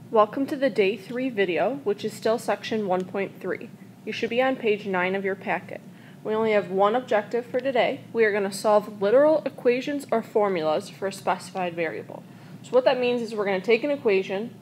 Welcome to the Day 3 video, which is still section 1.3. You should be on page 9 of your packet. We only have one objective for today. We are going to solve literal equations or formulas for a specified variable. So what that means is we're going to take an equation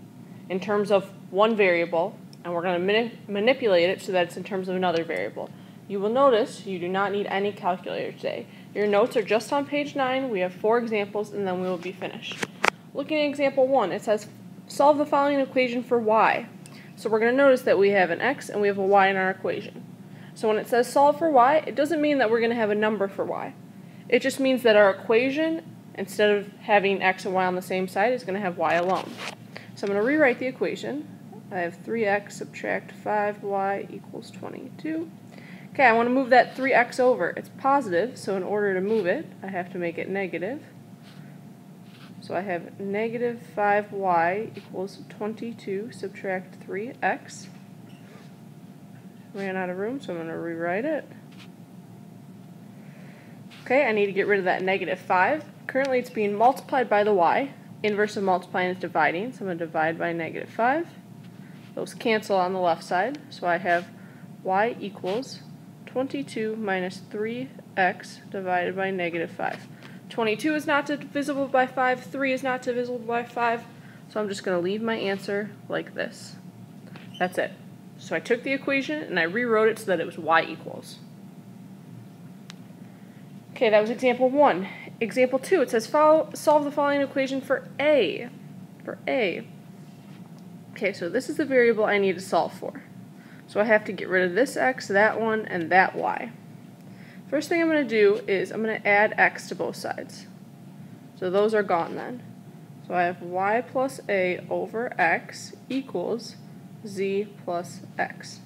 in terms of one variable, and we're going to manipulate it so that it's in terms of another variable. You will notice you do not need any calculator today. Your notes are just on page 9. We have 4 examples, and then we will be finished. Looking at example 1, it says solve the following equation for y. So we're going to notice that we have an x and we have a y in our equation. So when it says solve for y, it doesn't mean that we're going to have a number for y. It just means that our equation, instead of having x and y on the same side, is going to have y alone. So I'm going to rewrite the equation. I have 3x subtract 5y equals 22. Okay, I want to move that 3x over. It's positive, so in order to move it, I have to make it negative. So I have negative 5y equals 22 subtract 3x. Ran out of room, so I'm going to rewrite it. Okay, I need to get rid of that negative 5. Currently it's being multiplied by the y. Inverse of multiplying is dividing, so I'm going to divide by negative 5. Those cancel on the left side, so I have y equals 22 minus 3x divided by negative 5. 22 is not divisible by 5, 3 is not divisible by 5, so I'm just going to leave my answer like this. That's it. So I took the equation and I rewrote it so that it was y equals. Okay, that was example 1. Example 2, it says solve the following equation for a. Okay, so this is the variable I need to solve for. So I have to get rid of this x, that one, and that y. First thing I'm going to do is I'm going to add x to both sides. So those are gone then. So I have y plus a over x equals z plus x.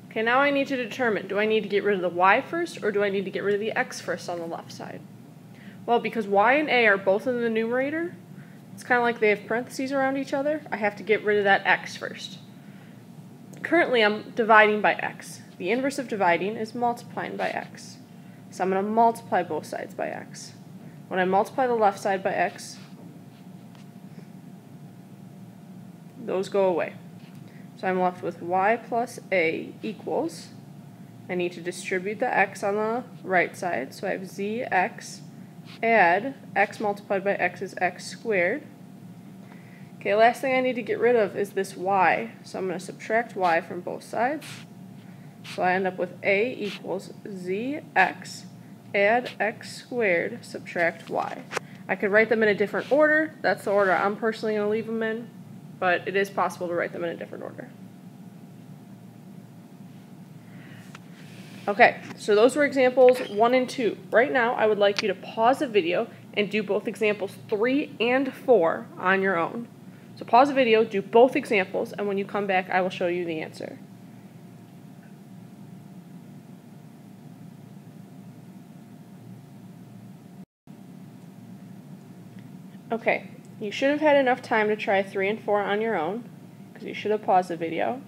Okay, now I need to determine, do I need to get rid of the y first or do I need to get rid of the x first on the left side? Well, because y and a are both in the numerator, it's kind of like they have parentheses around each other, I have to get rid of that x first. Currently I'm dividing by x. The inverse of dividing is multiplying by x. So I'm going to multiply both sides by x. When I multiply the left side by x, those go away. So I'm left with y plus a equals, I need to distribute the x on the right side, so I have zx, add x multiplied by x is x squared. Okay, last thing I need to get rid of is this y, so I'm going to subtract y from both sides. So I end up with a equals zx, add x squared, subtract y. I could write them in a different order. That's the order I'm personally going to leave them in, but it is possible to write them in a different order. Okay, so those were examples 1 and 2. Right now, I would like you to pause the video and do both examples 3 and 4 on your own. So pause the video, do both examples, and when you come back, I will show you the answer. Okay, you should have had enough time to try 3 and 4 on your own, because you should have paused the video.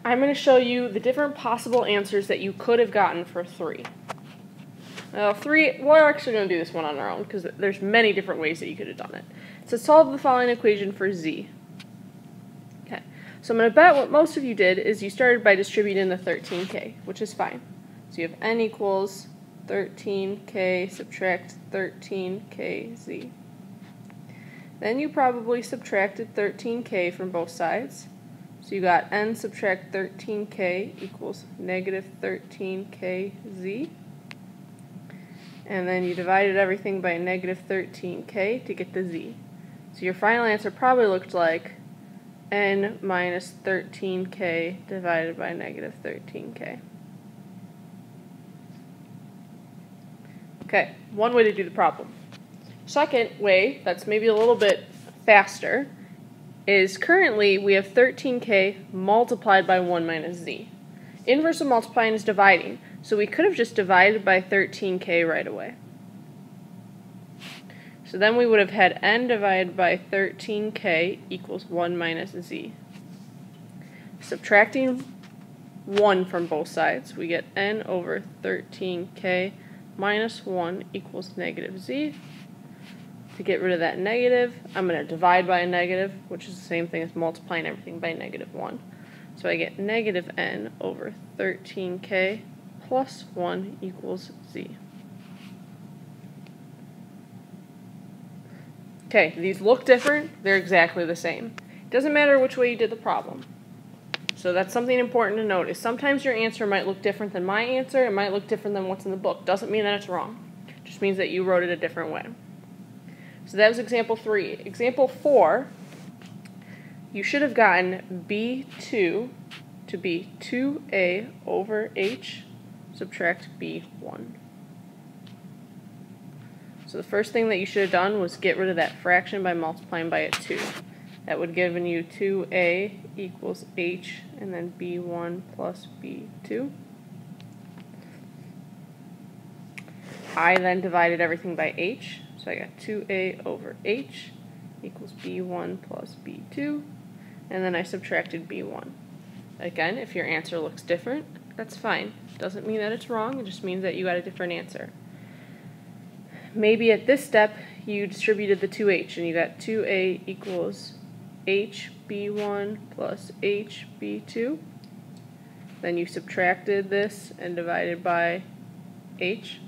I'm going to show you the different possible answers that you could have gotten for 3. Well, 3, we're actually going to do this one on our own, because there's many different ways that you could have done it. So solve the following equation for z. Okay, so I'm going to bet what most of you did is you started by distributing the 13k, which is fine. So you have n equals 13k subtract 13kz. Then you probably subtracted 13k from both sides. So you got n subtract 13k equals negative 13kz. And then you divided everything by negative 13k to get the z. So your final answer probably looked like n minus 13k divided by negative 13k. Okay, one way to do the problem. Second way, that's maybe a little bit faster, is currently we have 13k multiplied by 1 minus z. Inverse of multiplying is dividing, so we could have just divided by 13k right away. So then we would have had n divided by 13k equals 1 minus z. Subtracting 1 from both sides, we get n over 13k minus 1 equals negative z. To get rid of that negative, I'm going to divide by a negative, which is the same thing as multiplying everything by -1. So I get negative n over 13k plus 1 equals z. Okay, these look different, they're exactly the same. It doesn't matter which way you did the problem. So that's something important to notice. Sometimes your answer might look different than my answer, it might look different than what's in the book. Doesn't mean that it's wrong. It just means that you wrote it a different way. So that was example 3. Example 4, you should have gotten b2 to be 2a over h subtract b1. So the first thing that you should have done was get rid of that fraction by multiplying by a 2. That would have given you 2a equals h and then b1 plus b2. I then divided everything by h. So I got 2a over h equals b1 plus b2, and then I subtracted b1. Again, if your answer looks different, that's fine. Doesn't mean that it's wrong, it just means that you got a different answer. Maybe at this step, you distributed the 2h, and you got 2a equals hb1 plus hb2. Then you subtracted this and divided by h.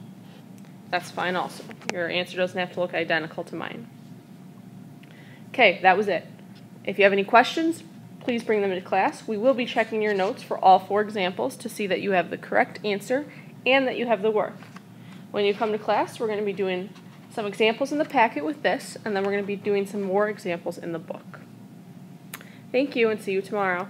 That's fine also. Your answer doesn't have to look identical to mine. Okay, that was it. If you have any questions, please bring them into class. We will be checking your notes for all 4 examples to see that you have the correct answer and that you have the work. When you come to class, we're going to be doing some examples in the packet with this, and then we're going to be doing some more examples in the book. Thank you, and see you tomorrow.